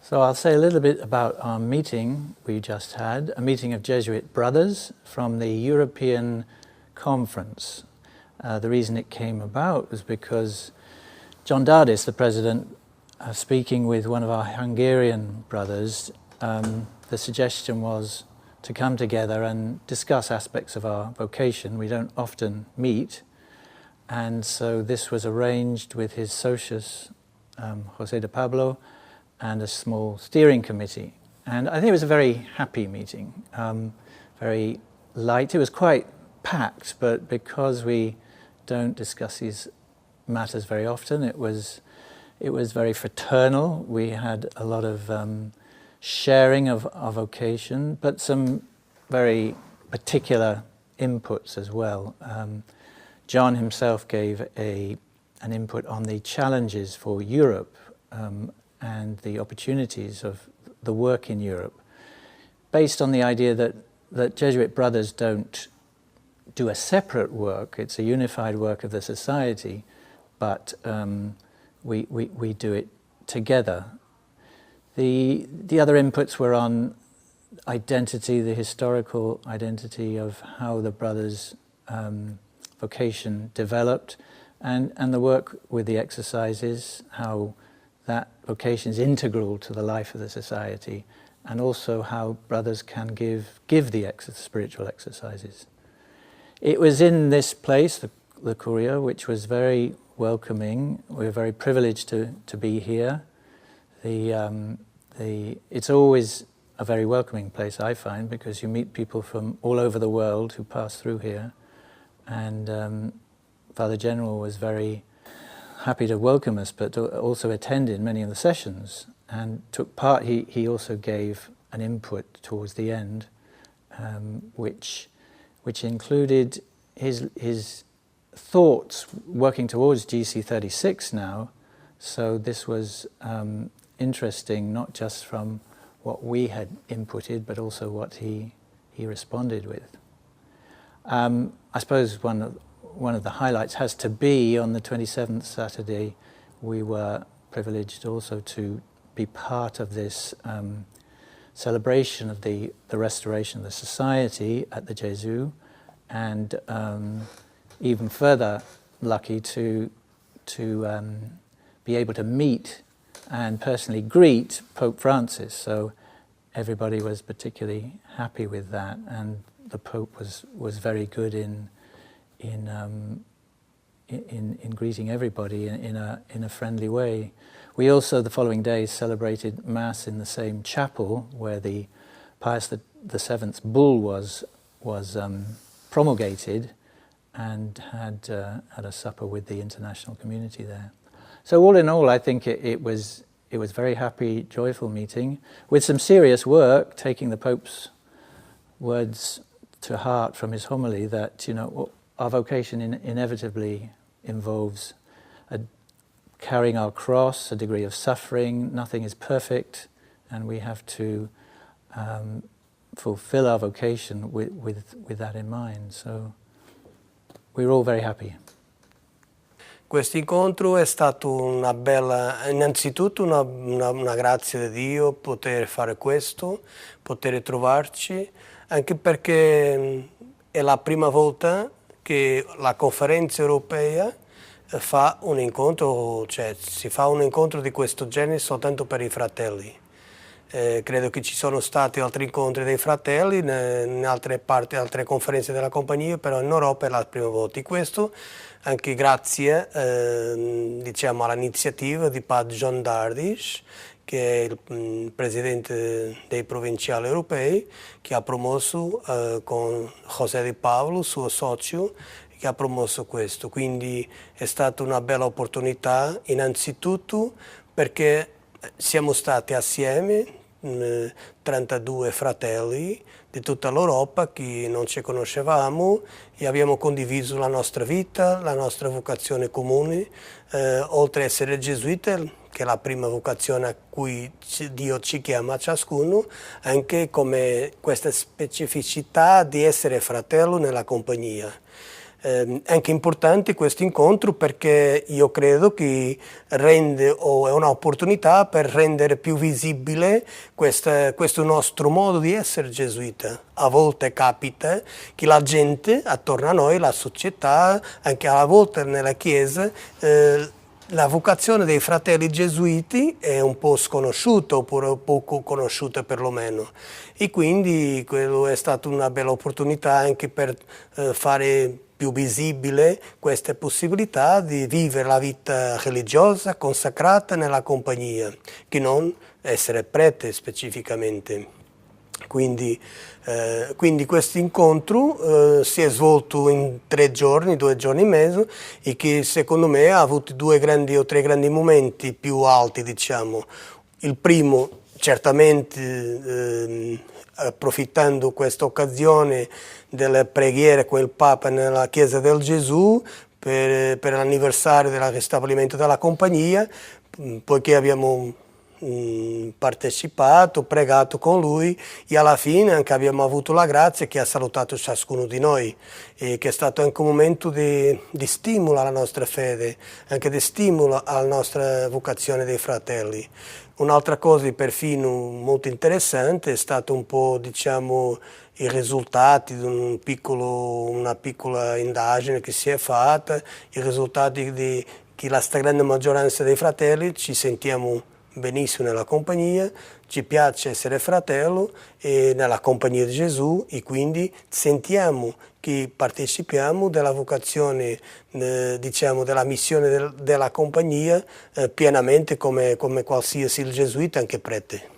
So I'll say a little bit about our meeting we just had, a meeting of Jesuit brothers from the European Conference. The reason it came about was because John Dardis, the president, speaking with one of our Hungarian brothers, the suggestion was to come together and discuss aspects of our vocation. We don't often meet, and so this was arranged with his socius, José de Pablo, and a small steering committee. And I think it was a very happy meeting, very light. It was quite packed, but because we don't discuss these matters very often, it was very fraternal. We had a lot of sharing of our vocation, but some very particular inputs as well. John himself gave an input on the challenges for Europe and the opportunities of the work in Europe, based on the idea that Jesuit brothers don't do a separate work. It's a unified work of the society, but we do it together. The other inputs were on identity, the historical identity of how the brothers' vocation developed, and the work with the exercises, how that vocation is integral to the life of the society, and also how brothers can give the spiritual exercises. It was in this place, the Curia, which was very welcoming. We were very privileged to be here. It's always a very welcoming place, I find, because you meet people from all over the world who pass through here, and Father General was very happy to welcome us, but also attended many of the sessions and took part. He also gave an input towards the end, which included his thoughts working towards GC 36 now. So this was interesting, not just from what we had inputted, but also what he responded with. I suppose one of the highlights has to be on the 27th Saturday. We were privileged also to be part of this celebration of the restoration of the society at the Jesuit, and even further lucky to be able to meet and personally greet Pope Francis. So everybody was particularly happy with that, and the Pope was very good in greeting everybody in a friendly way. We also, the following day, celebrated Mass in the same chapel where the Pius VII's bull was promulgated, and had a supper with the international community there. So all in all, I think it was a very happy, joyful meeting with some serious work, taking the Pope's words to heart from his homily that, our vocation inevitably involves carrying our cross, a degree of suffering. Nothing is perfect, and we have to fulfill our vocation with that in mind. So we're all very happy. Questo incontro è stato innanzitutto una grazia di Dio poter fare questo, poter trovarci, anche perché è la prima volta che la conferenza europea fa un incontro, cioè si fa un incontro di questo genere soltanto per i fratelli. Credo che ci sono stati altri incontri dei fratelli in altre parti, altre conferenze della compagnia, però in Europa è la prima volta. E questo anche grazie all'iniziativa di Padre John Dardis, che è il presidente dei provinciali europei, che ha promosso con José de Pablo, suo socio, che ha promosso questo. Quindi è stata una bella opportunità, innanzitutto perché siamo stati assieme 32 fratelli di tutta l'Europa che non ci conoscevamo e abbiamo condiviso la nostra vita, la nostra vocazione comune, oltre a essere gesuiti, che è la prima vocazione a cui Dio ci chiama a ciascuno, anche come questa specificità di essere fratello nella compagnia. anche importante questo incontro perché io credo che rende o è un'opportunità per rendere più visibile questo nostro modo di essere gesuita. A volte capita che la gente attorno a noi, la società, anche a volte nella Chiesa, la vocazione dei fratelli gesuiti è un po' sconosciuta oppure poco conosciuta perlomeno e quindi quello è stata una bella opportunità anche per fare più visibile questa possibilità di vivere la vita religiosa consacrata nella compagnia, che non essere prete specificamente. Quindi questo incontro si è svolto in 3 giorni, 2 giorni e mezzo e che secondo me ha avuto 2 grandi o 3 grandi momenti più alti, diciamo. Il primo certamente approfittando questa occasione delle preghiere con il Papa nella Chiesa del Gesù per l'anniversario del ristabilimento della compagnia, poiché abbiamo partecipato, pregato con lui e alla fine anche abbiamo avuto la grazia che ha salutato ciascuno di noi e che è stato anche un momento di stimolo alla nostra fede, anche di stimolo alla nostra vocazione dei fratelli. Un'altra cosa perfino molto interessante è stato un po', diciamo, i risultati di una piccola indagine che si è fatta, i risultati di che la stragrande maggioranza dei fratelli ci sentiamo benissimo nella compagnia, ci piace essere fratello e nella compagnia di Gesù e quindi sentiamo che partecipiamo della vocazione, diciamo, della missione della compagnia pienamente come qualsiasi gesuita, anche prete.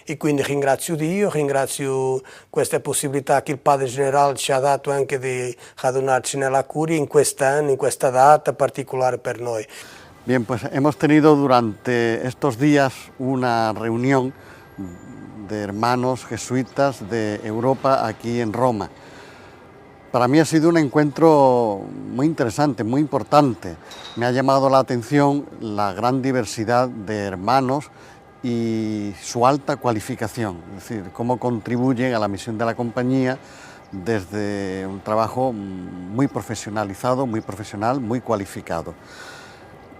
E quindi ringrazio Dio, ringrazio questa possibilità che il Padre Generale ci ha dato anche di radunarci nella Curia in quest'anno, in questa data particolare per noi. Bien, pues hemos tenido durante estos días una reunión de hermanos jesuitas de Europa aquí en Roma. Para mí ha sido un encuentro muy interesante, muy importante. Me ha llamado la atención la gran diversidad de hermanos y su alta cualificación, es decir, cómo contribuyen a la misión de la compañía desde un trabajo muy profesionalizado, muy profesional, muy cualificado.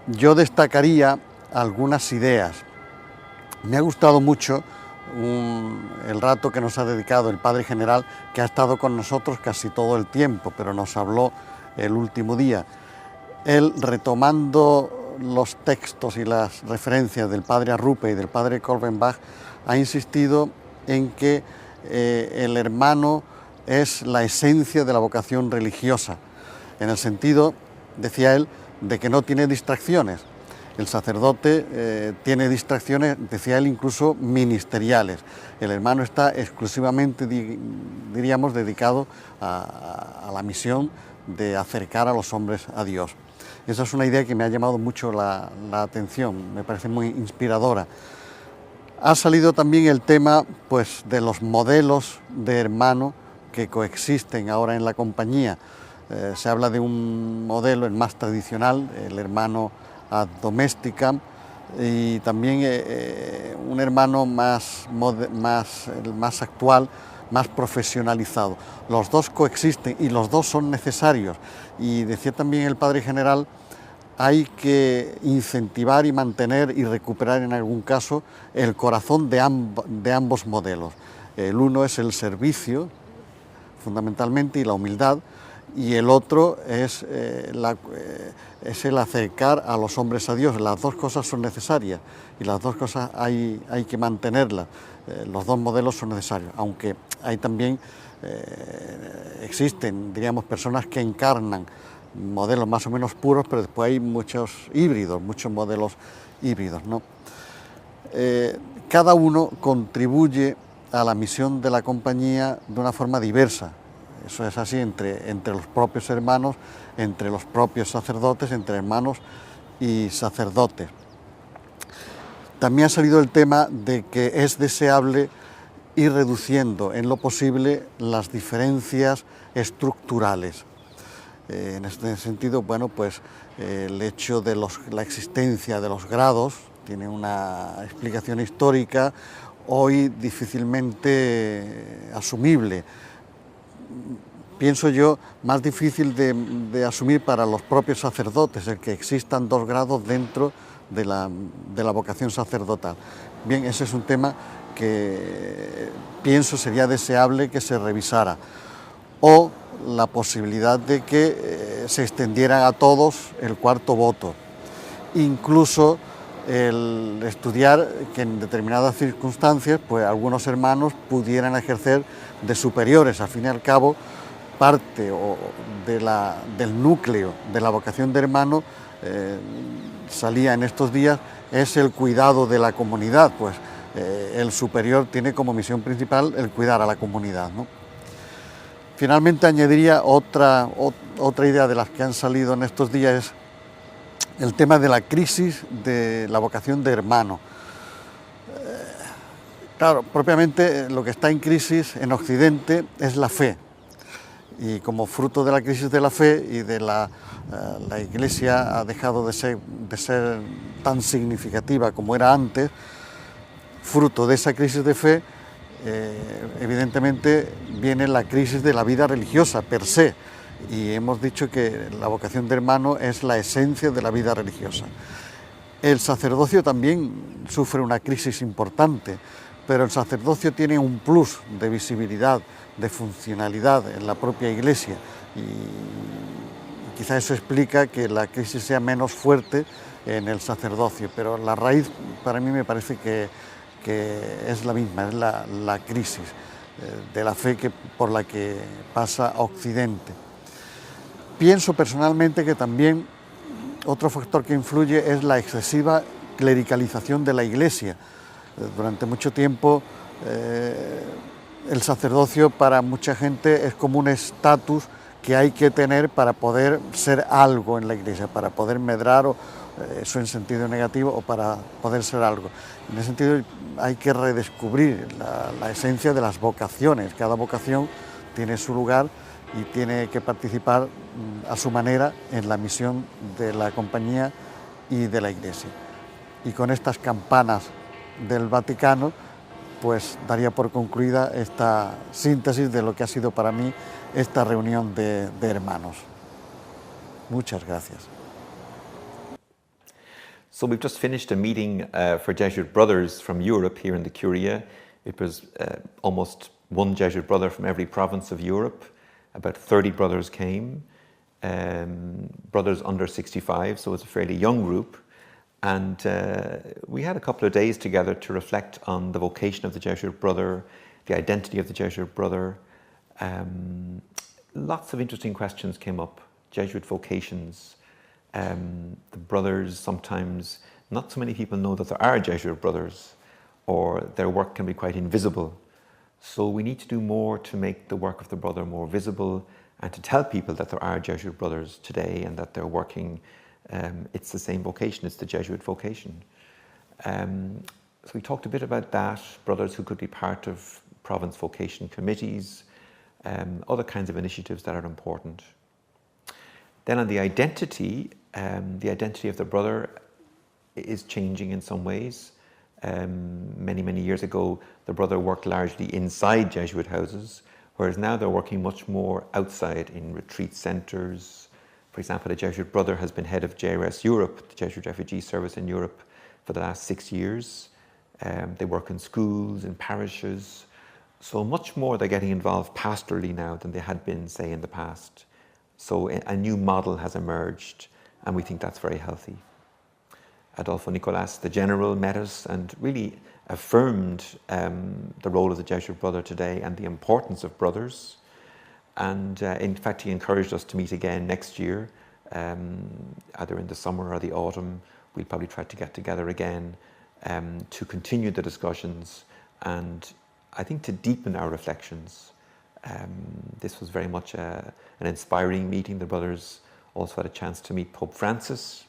Yo destacaría algunas ideas. Me ha gustado mucho el rato que nos ha dedicado el Padre General, que ha estado con nosotros casi todo el tiempo, pero nos habló el último día. Él, retomando los textos y las referencias del Padre Arrupe y del Padre Kolbenbach, ha insistido en que el hermano es la esencia de la vocación religiosa, en el sentido, decía él, de que no tiene distracciones. El sacerdote tiene distracciones, decía él, incluso ministeriales. El hermano está exclusivamente, diríamos, dedicado a la misión de acercar a los hombres a Dios. Esa es una idea que me ha llamado mucho la atención, me parece muy inspiradora. Ha salido también el tema, pues, de los modelos de hermano que coexisten ahora en la compañía. Se habla de un modelo, el más tradicional, el hermano ad domesticam, y también un hermano más actual, más profesionalizado. Los dos coexisten y los dos son necesarios. Y decía también el Padre General, hay que incentivar y mantener y recuperar en algún caso el corazón de ambos modelos. El uno es el servicio, fundamentalmente, y la humildad, y el otro es el acercar a los hombres a Dios. Las dos cosas son necesarias y las dos cosas hay que mantenerlas. Los dos modelos son necesarios, aunque hay también, existen, diríamos, personas que encarnan modelos más o menos puros, pero después hay muchos híbridos, muchos modelos híbridos, ¿no? Cada uno contribuye a la misión de la compañía de una forma diversa. Eso es así entre los propios hermanos, entre los propios sacerdotes, entre hermanos y sacerdotes. También ha salido el tema de que es deseable ir reduciendo en lo posible las diferencias estructurales. En este sentido, bueno, pues el hecho de la existencia de los grados tiene una explicación histórica, hoy difícilmente asumible. pienso yo, más difícil de asumir para los propios sacerdotes, el que existan dos grados dentro de la vocación sacerdotal. Bien, ese es un tema que pienso sería deseable que se revisara, o la posibilidad de que se extendiera a todos el cuarto voto, incluso el estudiar que en determinadas circunstancias pues algunos hermanos pudieran ejercer de superiores. Al fin y al cabo, parte del núcleo de la vocación de hermano salía en estos días es el cuidado de la comunidad, pues el superior tiene como misión principal el cuidar a la comunidad, ¿no? Finalmente añadiría otra idea de las que han salido en estos días, es el tema de la crisis de la vocación de hermano. Claro, propiamente lo que está en crisis en Occidente es la fe, y como fruto de la crisis de la fe y de la Iglesia ha dejado de ser tan significativa como era antes, fruto de esa crisis de fe, evidentemente viene la crisis de la vida religiosa per se, y hemos dicho que la vocación de hermano es la esencia de la vida religiosa. El sacerdocio también sufre una crisis importante, pero el sacerdocio tiene un plus de visibilidad, de funcionalidad en la propia Iglesia, y quizá eso explica que la crisis sea menos fuerte en el sacerdocio, pero la raíz para mí me parece que es la misma, es la crisis de la fe por la que pasa Occidente. Pienso personalmente que también otro factor que influye es la excesiva clericalización de la Iglesia. Durante mucho tiempo el sacerdocio para mucha gente es como un estatus que hay que tener para poder ser algo en la Iglesia, para poder medrar, eso en sentido negativo, o para poder ser algo. En ese sentido hay que redescubrir la esencia de las vocaciones. Cada vocación tiene su lugar y tiene que participar a su manera en la misión de la compañía y de la Iglesia. Y con estas campanas del Vaticano, pues daría por concluida esta síntesis de lo que ha sido para mí esta reunión de hermanos. Muchas gracias. So we've just finished a meeting for Jesuit brothers from Europe here in the Curia. It was almost one Jesuit brother from every province of Europe. About 30 brothers came, brothers under 65, so it's a fairly young group. And we had a couple of days together to reflect on the vocation of the Jesuit brother, the identity of the Jesuit brother. Lots of interesting questions came up, Jesuit vocations. The brothers, sometimes not so many people know that there are Jesuit brothers, or their work can be quite invisible. So we need to do more to make the work of the brother more visible, and to tell people that there are Jesuit brothers today and that they're working. It's the same vocation, it's the Jesuit vocation. So we talked a bit about that, brothers who could be part of province vocation committees, other kinds of initiatives that are important. Then on the identity of the brother is changing in some ways. Many years ago, the brother worked largely inside Jesuit houses, whereas now they're working much more outside in retreat centres. For example, the Jesuit brother has been head of JRS Europe, the Jesuit Refugee Service in Europe, for the last 6 years. They work in schools, in parishes. So much more they're getting involved pastorally now than they had been, say, in the past. So a new model has emerged, and we think that's very healthy. Adolfo Nicolas, the general, met us and really affirmed the role of the Jesuit brother today and the importance of brothers. And in fact, he encouraged us to meet again next year, either in the summer or the autumn. We'll probably try to get together again to continue the discussions and I think to deepen our reflections. This was very much an inspiring meeting. The brothers also had a chance to meet Pope Francis,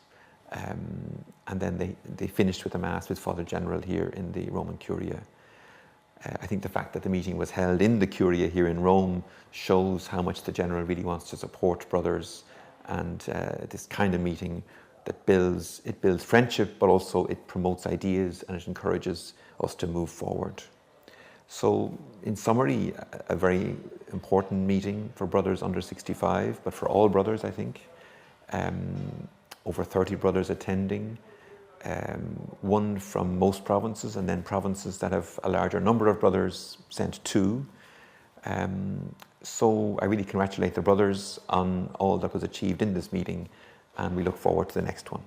and then they finished with a Mass with Father General here in the Roman Curia. I think the fact that the meeting was held in the Curia here in Rome shows how much the General really wants to support brothers, and this kind of meeting that builds friendship, but also it promotes ideas and it encourages us to move forward. So in summary, a very important meeting for brothers under 65, but for all brothers, I think. Over 30 brothers attending, one from most provinces, and then provinces that have a larger number of brothers sent to. So I really congratulate the brothers on all that was achieved in this meeting, and we look forward to the next one.